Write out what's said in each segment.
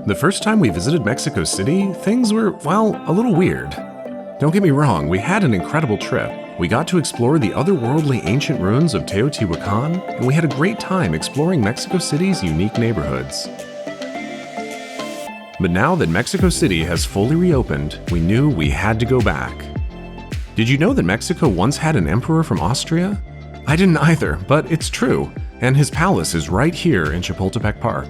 The first time we visited Mexico City, things were, well, a little weird. Don't get me wrong, we had an incredible trip. We got to explore the otherworldly ancient ruins of Teotihuacan, and we had a great time exploring Mexico City's unique neighborhoods. But now that Mexico City has fully reopened, we knew we had to go back. Did you know that Mexico once had an emperor from Austria? I didn't either, but it's true, and his palace is right here in Chapultepec Park.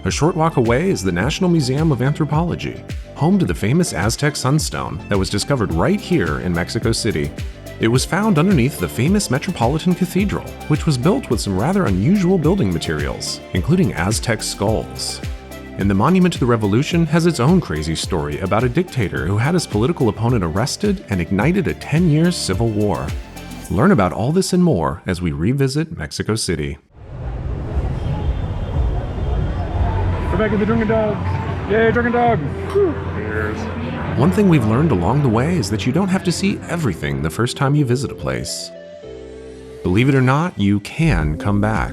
A short walk away is the National Museum of Anthropology, home to the famous Aztec Sun Stone that was discovered right here in Mexico City. It was found underneath the famous Metropolitan Cathedral, which was built with some rather unusual building materials, including Aztec Skulls. And the Monument to the Revolution has its own crazy story about a dictator who had his political opponent arrested and ignited a 10-year civil war. Learn about all this and more as we revisit Mexico City. We're back at the Drunken Dog. Yay, Drunken Dog! Cheers. One thing we've learned along the way is that you don't have to see everything the first time you visit a place. Believe it or not, you can come back.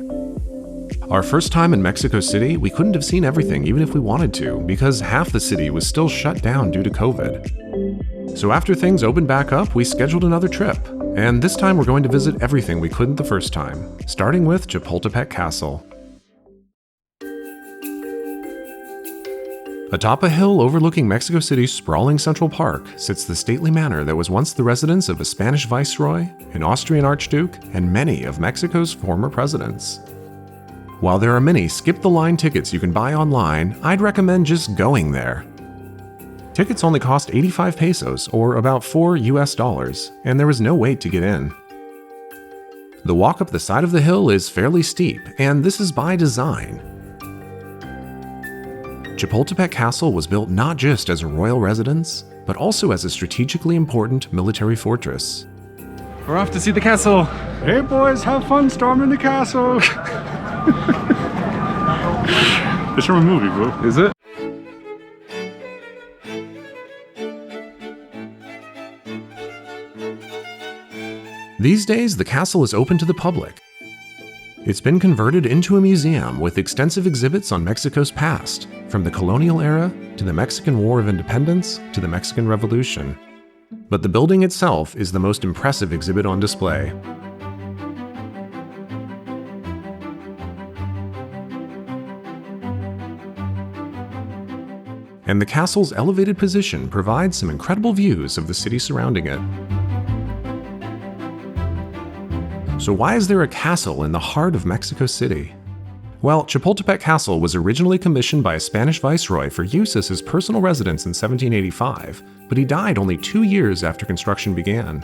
Our first time in Mexico City, we couldn't have seen everything even if we wanted to, because half the city was still shut down due to COVID. So after things opened back up, we scheduled another trip. And this time we're going to visit everything we couldn't the first time, starting with Chapultepec Castle. Atop a hill overlooking Mexico City's sprawling Central Park sits the stately manor that was once the residence of a Spanish viceroy, an Austrian archduke, and many of Mexico's former presidents. While there are many skip-the-line tickets you can buy online, I'd recommend just going there. Tickets only cost 85 pesos, or about $4 US, and there is no wait to get in. The walk up the side of the hill is fairly steep, and this is by design. Chapultepec Castle was built not just as a royal residence, but also as a strategically important military fortress. We're off to see the castle. Hey boys, have fun storming the castle. It's from a movie, bro. Is it? These days, the castle is open to the public. It's been converted into a museum with extensive exhibits on Mexico's past, from the colonial era to the Mexican War of Independence to the Mexican Revolution. But the building itself is the most impressive exhibit on display. And the castle's elevated position provides some incredible views of the city surrounding it. So why is there a castle in the heart of Mexico City? Well, Chapultepec Castle was originally commissioned by a Spanish viceroy for use as his personal residence in 1785, but he died only 2 years after construction began.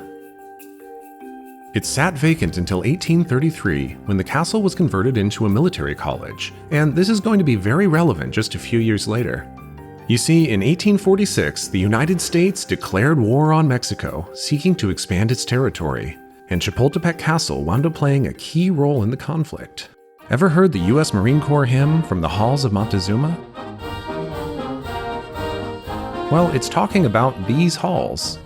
It sat vacant until 1833, when the castle was converted into a military college, and this is going to be very relevant just a few years later. You see, in 1846, the United States declared war on Mexico, seeking to expand its territory, and Chapultepec Castle wound up playing a key role in the conflict. Ever heard the US Marine Corps hymn from the halls of Montezuma? Well, it's talking about these halls.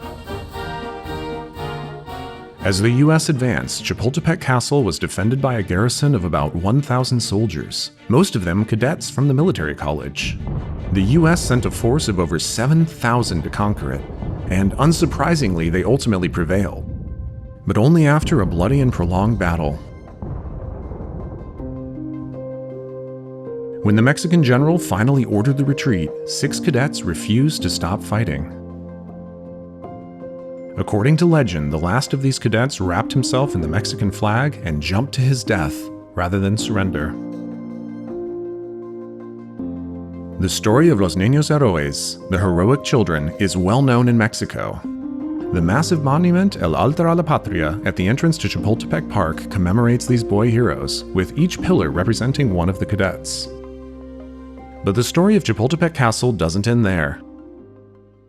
As the US advanced, Chapultepec Castle was defended by a garrison of about 1,000 soldiers, most of them cadets from the military college. The US sent a force of over 7,000 to conquer it, and unsurprisingly, they ultimately prevailed. But only after a bloody and prolonged battle. When the Mexican general finally ordered the retreat, 6 cadets refused to stop fighting. According to legend, the last of these cadets wrapped himself in the Mexican flag and jumped to his death rather than surrender. The story of Los Niños Héroes, the heroic children, is well known in Mexico. The massive monument El Altar a la Patria at the entrance to Chapultepec Park commemorates these boy heroes, with each pillar representing one of the cadets. But the story of Chapultepec Castle doesn't end there.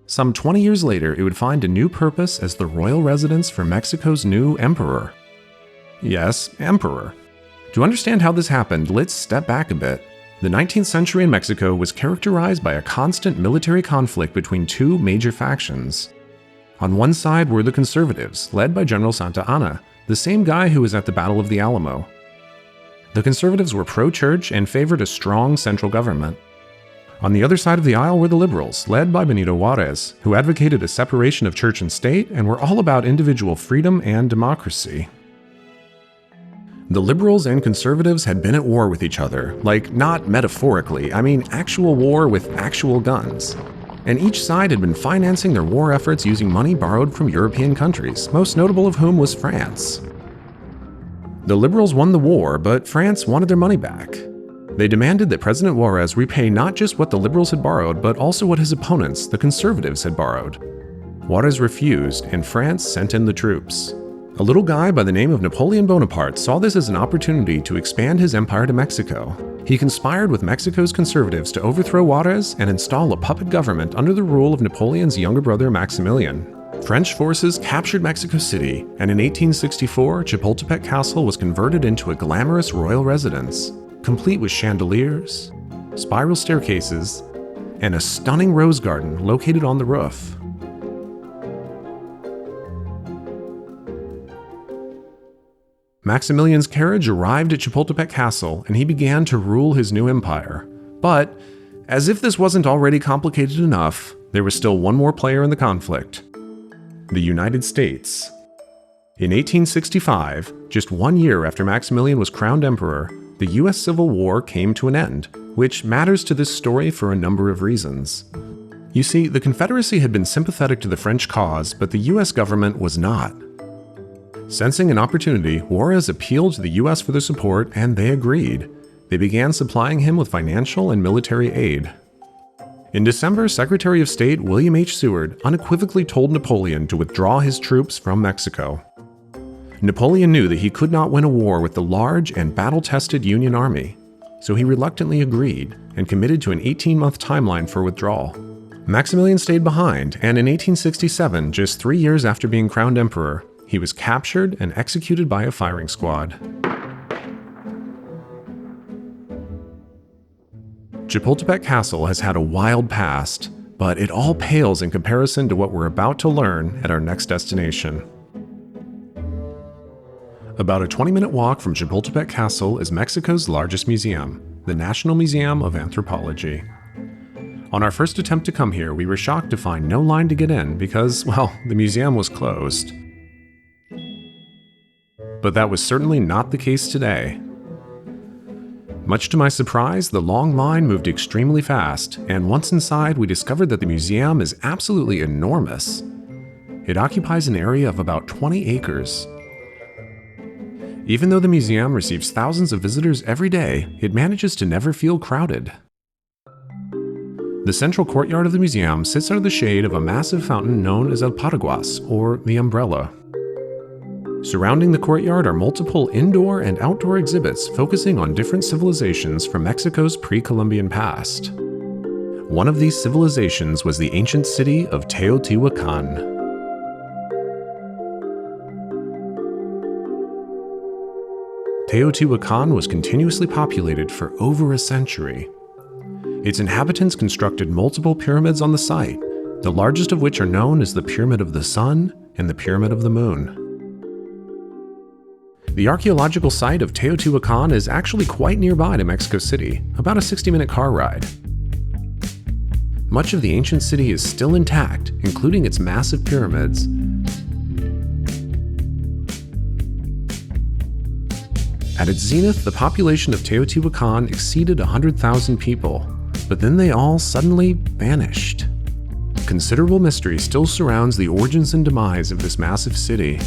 Some 20 years later, it would find a new purpose as the royal residence for Mexico's new emperor. Yes, emperor. To understand how this happened, let's step back a bit. The 19th century in Mexico was characterized by a constant military conflict between 2 major factions. On one side were the conservatives, led by General Santa Anna, the same guy who was at the Battle of the Alamo. The conservatives were pro-church and favored a strong central government. On the other side of the aisle were the liberals, led by Benito Juárez, who advocated a separation of church and state and were all about individual freedom and democracy. The liberals and conservatives had been at war with each other, like not metaphorically, I mean actual war with actual guns. And each side had been financing their war efforts using money borrowed from European countries, most notable of whom was France. The liberals won the war, but France wanted their money back. They demanded that President Juárez repay not just what the liberals had borrowed, but also what his opponents, the conservatives, had borrowed. Juárez refused, and France sent in the troops. A little guy by the name of Napoleon Bonaparte saw this as an opportunity to expand his empire to Mexico. He conspired with Mexico's conservatives to overthrow Juárez and install a puppet government under the rule of Napoleon's younger brother Maximilian. French forces captured Mexico City, and in 1864, Chapultepec Castle was converted into a glamorous royal residence, complete with chandeliers, spiral staircases, and a stunning rose garden located on the roof. Maximilian's carriage arrived at Chapultepec Castle, and he began to rule his new empire. But, as if this wasn't already complicated enough, there was still one more player in the conflict: the United States. In 1865, just 1 year after Maximilian was crowned emperor, the U.S. Civil War came to an end, which matters to this story for a number of reasons. You see, the Confederacy had been sympathetic to the French cause, but the U.S. government was not. Sensing an opportunity, Juárez appealed to the U.S. for their support, and they agreed. They began supplying him with financial and military aid. In December, Secretary of State William H. Seward unequivocally told Napoleon to withdraw his troops from Mexico. Napoleon knew that he could not win a war with the large and battle-tested Union Army, so he reluctantly agreed and committed to an 18-month timeline for withdrawal. Maximilian stayed behind, and in 1867, just 3 years after being crowned emperor, he was captured and executed by a firing squad. Chapultepec Castle has had a wild past, but it all pales in comparison to what we're about to learn at our next destination. About a 20-minute walk from Chapultepec Castle is Mexico's largest museum, the National Museum of Anthropology. On our first attempt to come here, we were shocked to find no line to get in because, well, the museum was closed. But that was certainly not the case today. Much to my surprise, the long line moved extremely fast, and once inside, we discovered that the museum is absolutely enormous. It occupies an area of about 20 acres. Even though the museum receives thousands of visitors every day, it manages to never feel crowded. The central courtyard of the museum sits under the shade of a massive fountain known as El Paraguas, or the umbrella. Surrounding the courtyard are multiple indoor and outdoor exhibits focusing on different civilizations from Mexico's pre-Columbian past. One of these civilizations was the ancient city of Teotihuacan. Teotihuacan was continuously populated for over a century. Its inhabitants constructed multiple pyramids on the site, the largest of which are known as the Pyramid of the Sun and the Pyramid of the Moon. The archaeological site of Teotihuacan is actually quite nearby to Mexico City, about a 60-minute car ride. Much of the ancient city is still intact, including its massive pyramids. At its zenith, the population of Teotihuacan exceeded 100,000 people, but then they all suddenly vanished. Considerable mystery still surrounds the origins and demise of this massive city.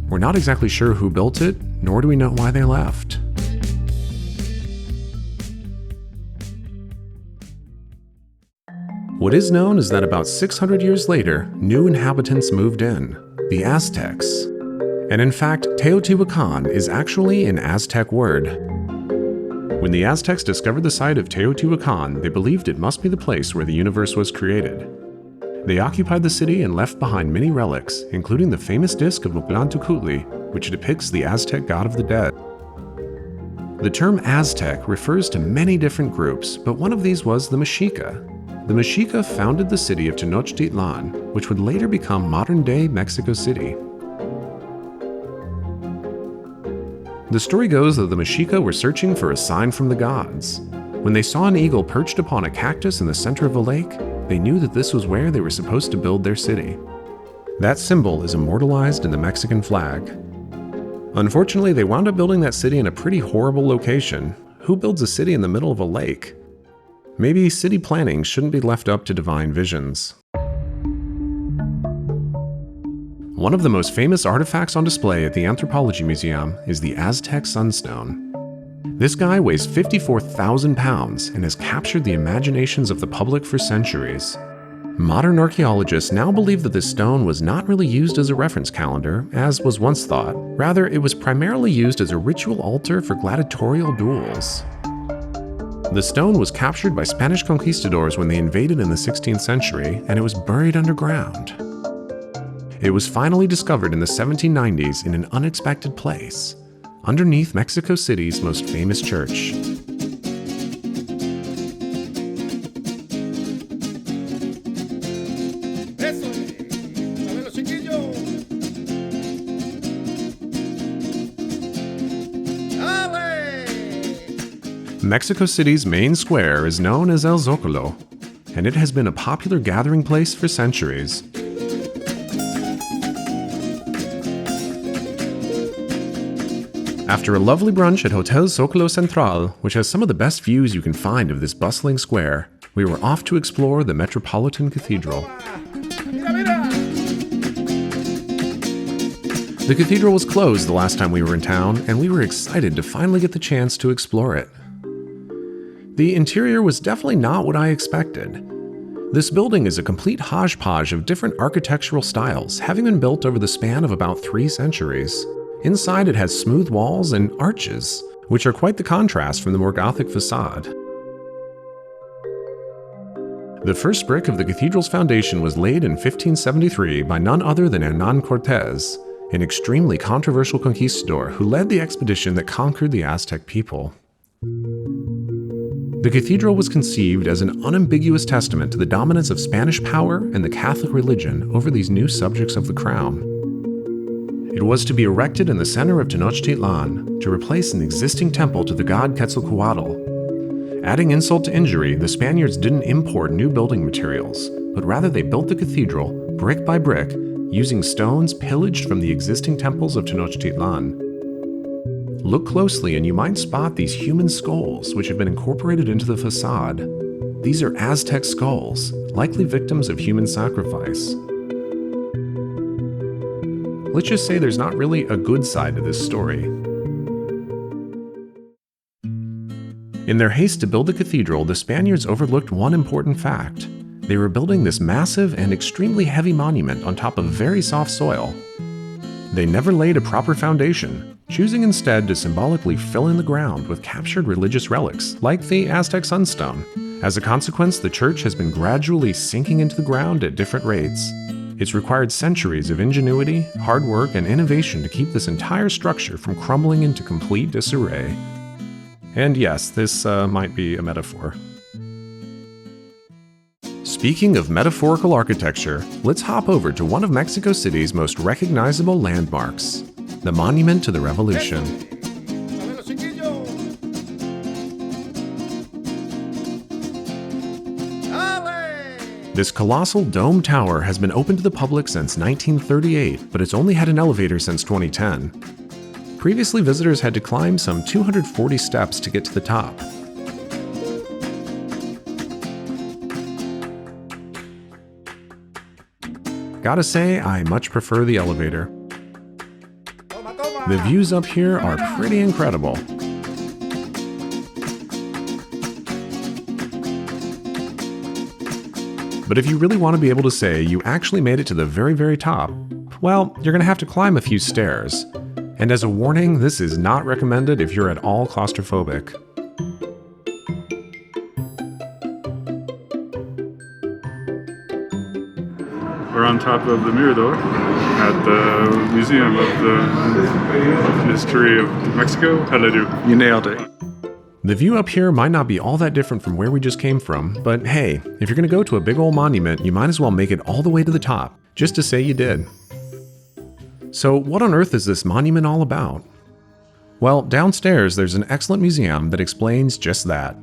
We're not exactly sure who built it, nor do we know why they left. What is known is that about 600 years later, new inhabitants moved in, the Aztecs. And in fact, Teotihuacan is actually an Aztec word. When the Aztecs discovered the site of Teotihuacan, they believed it must be the place where the universe was created. They occupied the city and left behind many relics, including the famous disc of Moclantecutli, which depicts the Aztec god of the dead. The term Aztec refers to many different groups, but one of these was the Mexica. The Mexica founded the city of Tenochtitlan, which would later become modern-day Mexico City. The story goes that the Mexica were searching for a sign from the gods. When they saw an eagle perched upon a cactus in the center of a lake, they knew that this was where they were supposed to build their city. That symbol is immortalized in the Mexican flag. Unfortunately, they wound up building that city in a pretty horrible location. Who builds a city in the middle of a lake? Maybe city planning shouldn't be left up to divine visions. One of the most famous artifacts on display at the Anthropology Museum is the Aztec Sun Stone. This guy weighs 54,000 pounds and has captured the imaginations of the public for centuries. Modern archaeologists now believe that this stone was not really used as a reference calendar, as was once thought. Rather, it was primarily used as a ritual altar for gladiatorial duels. The stone was captured by Spanish Conquistadors when they invaded in the 16th century, and it was buried underground. It was finally discovered in the 1790s in an unexpected place, underneath Mexico City's most famous church. Mexico City's main square is known as El Zócalo, and it has been a popular gathering place for centuries. After a lovely brunch at Hotel Zócalo Central, which has some of the best views you can find of this bustling square, we were off to explore the Metropolitan Cathedral. The cathedral was closed the last time we were in town, and we were excited to finally get the chance to explore it. The interior was definitely not what I expected. This building is a complete hodgepodge of different architectural styles, having been built over the span of about 3 centuries. Inside it has smooth walls and arches, which are quite the contrast from the more Gothic facade. The first brick of the cathedral's foundation was laid in 1573 by none other than Hernán Cortés, an extremely controversial conquistador who led the expedition that conquered the Aztec people. The cathedral was conceived as an unambiguous testament to the dominance of Spanish power and the Catholic religion over these new subjects of the crown. It was to be erected in the center of Tenochtitlan to replace an existing temple to the god Quetzalcoatl. Adding insult to injury, the Spaniards didn't import new building materials, but rather they built the cathedral, brick by brick, using stones pillaged from the existing temples of Tenochtitlan. Look closely and you might spot these human skulls which have been incorporated into the facade. These are Aztec skulls, likely victims of human sacrifice. Let's just say there's not really a good side to this story. In their haste to build the cathedral, the Spaniards overlooked one important fact. They were building this massive and extremely heavy monument on top of very soft soil. They never laid a proper foundation, choosing instead to symbolically fill in the ground with captured religious relics, like the Aztec Sun Stone. As a consequence, the church has been gradually sinking into the ground at different rates. It's required centuries of ingenuity, hard work, and innovation to keep this entire structure from crumbling into complete disarray. And yes, this might be a metaphor. Speaking of metaphorical architecture, let's hop over to one of Mexico City's most recognizable landmarks, the Monument to the Revolution. This colossal dome tower has been open to the public since 1938, but it's only had an elevator since 2010. Previously, visitors had to climb some 240 steps to get to the top. Gotta say, I much prefer the elevator. The views up here are pretty incredible. But if you really want to be able to say you actually made it to the very, very top, well, you're gonna have to climb a few stairs. And as a warning, this is not recommended if you're at all claustrophobic. We're on top of the Mirador at the Museum of the History of Mexico. How'd I do? You nailed it. The view up here might not be all that different from where we just came from, but hey, if you're gonna go to a big old monument, you might as well make it all the way to the top, just to say you did. So what on earth is this monument all about? Well, downstairs there's an excellent museum that explains just that.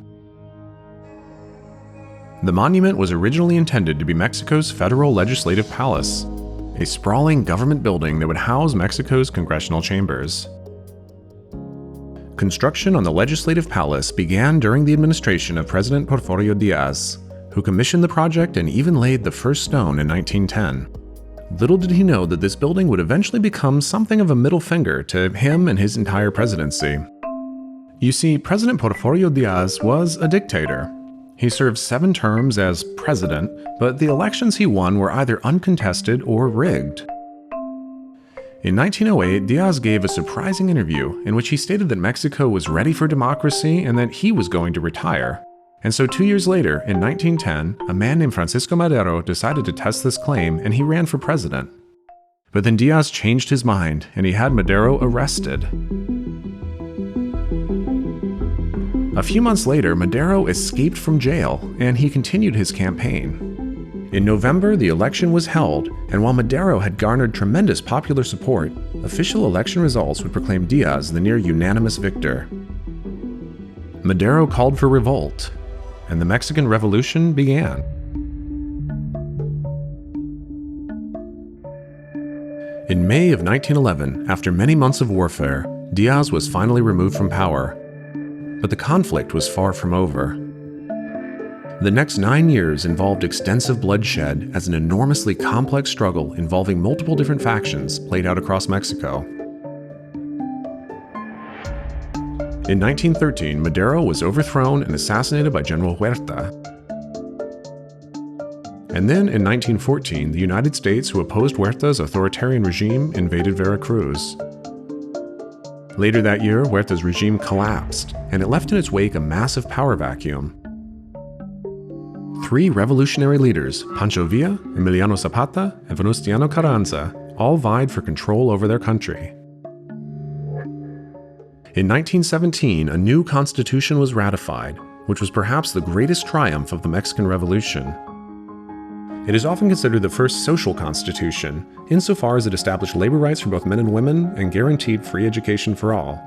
The monument was originally intended to be Mexico's federal legislative palace, a sprawling government building that would house Mexico's congressional chambers. Construction on the legislative palace began during the administration of President Porfirio Diaz, who commissioned the project and even laid the first stone in 1910. Little did he know that this building would eventually become something of a middle finger to him and his entire presidency. You see, President Porfirio Diaz was a dictator. He served 7 terms as president, but the elections he won were either uncontested or rigged. In 1908, Diaz gave a surprising interview in which he stated that Mexico was ready for democracy and that he was going to retire. And so 2 years later, in 1910, a man named Francisco Madero decided to test this claim and he ran for president. But then Diaz changed his mind and he had Madero arrested. A few months later, Madero escaped from jail and he continued his campaign. In November, the election was held, and while Madero had garnered tremendous popular support, official election results would proclaim Diaz the near-unanimous victor. Madero called for revolt, and the Mexican Revolution began. In May of 1911, after many months of warfare, Diaz was finally removed from power, but the conflict was far from over. The next 9 years involved extensive bloodshed as an enormously complex struggle involving multiple different factions played out across Mexico. In 1913, Madero was overthrown and assassinated by General Huerta. And then in 1914, the United States, who opposed Huerta's authoritarian regime, invaded Veracruz. Later that year, Huerta's regime collapsed, and it left in its wake a massive power vacuum. 3 revolutionary leaders, Pancho Villa, Emiliano Zapata, and Venustiano Carranza, all vied for control over their country. In 1917, a new constitution was ratified, which was perhaps the greatest triumph of the Mexican Revolution. It is often considered the first social constitution, insofar as it established labor rights for both men and women and guaranteed free education for all.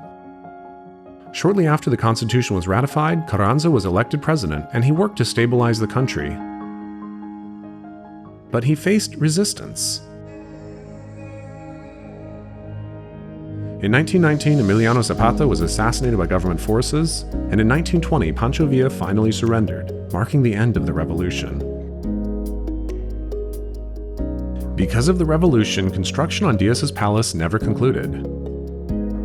Shortly after the Constitution was ratified, Carranza was elected president, and he worked to stabilize the country. But he faced resistance. In 1919, Emiliano Zapata was assassinated by government forces, and in 1920, Pancho Villa finally surrendered, marking the end of the revolution. Because of the revolution, construction on Diaz's palace never concluded.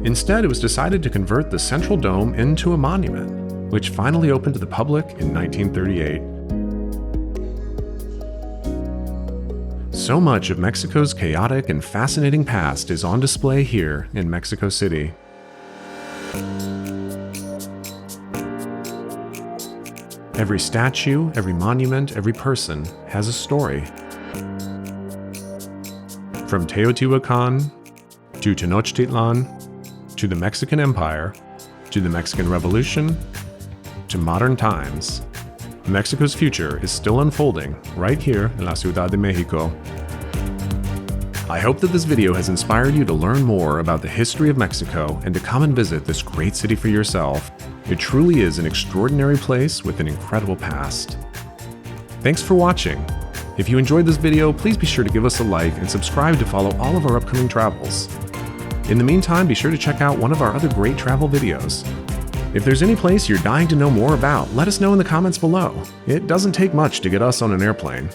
Instead, it was decided to convert the central dome into a monument, which finally opened to the public in 1938. So much of Mexico's chaotic and fascinating past is on display here in Mexico City. Every statue, every monument, every person has a story. From Teotihuacan to Tenochtitlan, to the Mexican Empire, to the Mexican Revolution, to modern times, Mexico's future is still unfolding right here in La Ciudad de Mexico. I hope that this video has inspired you to learn more about the history of Mexico and to come and visit this great city for yourself. It truly is an extraordinary place with an incredible past. Thanks for watching. If you enjoyed this video, please be sure to give us a like and subscribe to follow all of our upcoming travels. In the meantime, be sure to check out one of our other great travel videos. If there's any place you're dying to know more about, let us know in the comments below. It doesn't take much to get us on an airplane.